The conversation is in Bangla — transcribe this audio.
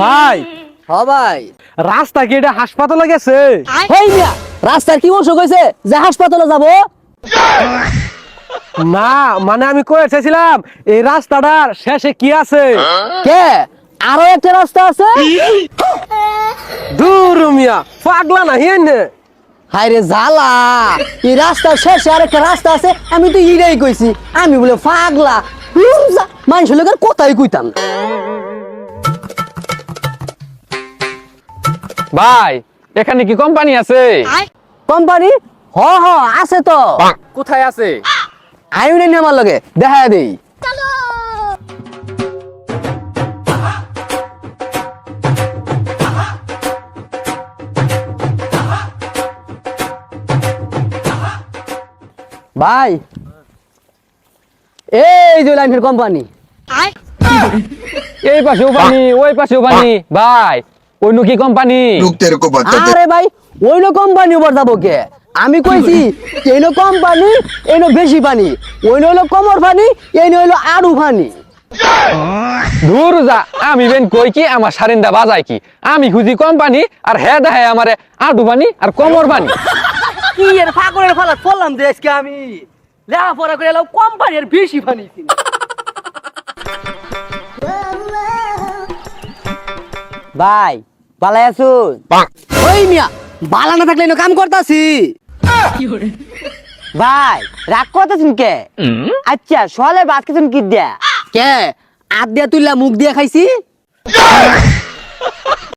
ভাই হ ভাই, রাস্তা কি এটা হাসপাতালে গেছে? হেই মিয়া, রাস্তার কি অসুখ হয়েছে যে হাসপাতালে যাব? না মানে আমি কয়ে চাইছিলাম এই রাস্তাটার শেষে কি আছে? কে আরো একটা রাস্তা আছে? দূর মিয়া পাগলা না হিয়েনে। হায় রে জ্বালা, এই রাস্তার শেষে আরেকটা রাস্তা আছে। আমি তো ইরাই কইছি, আমি বলে পাগলা। মানুষ লোকের কথাই কইতাম না। ভাই এখানে কি কোম্পানি আছে? কোম্পানি? হ হ আছে তো। কোথায় আছে? আইনে নিয়ে আমার লগে দেখা দেই। ভাই এই যে লাইনের কোম্পানি। এই পাশেও পানি ওই পাশেও পানি। ভাই অন্য কি কোম্পানি? लोग तेरे को बताते আরে ভাই ওইনো কোম্পানি উপর যাবো কে? আমি কইছি এইনো কোম্পানি, এইনো বেশি পানি। ওইনো হলো কমর পানি, এইনো হলো আড়ু পানি। দূর যা, আমি বেন কই কি আমার সারিন্দা বাজায় কি? আমি খুঁজি কোম্পানি আর হে দেখায় আমারে আডু পানি আর কোমর পানি। কি এর ফাকরের ফালা পড়লাম যে আজকে আমি লেখাপড়া করে এলাম কোম্পানির বেশি পানি। ভাই বালাই আছুন? ওই মিয়া বালা না থাকলে এনো কাম করতাছি। ভাই রাগ করতেছেন কে? আচ্ছা সলে ভাত খেতেন কি দিয়া? কে আদ দিয়া তুইলা মুখ দিয়া খাইছি?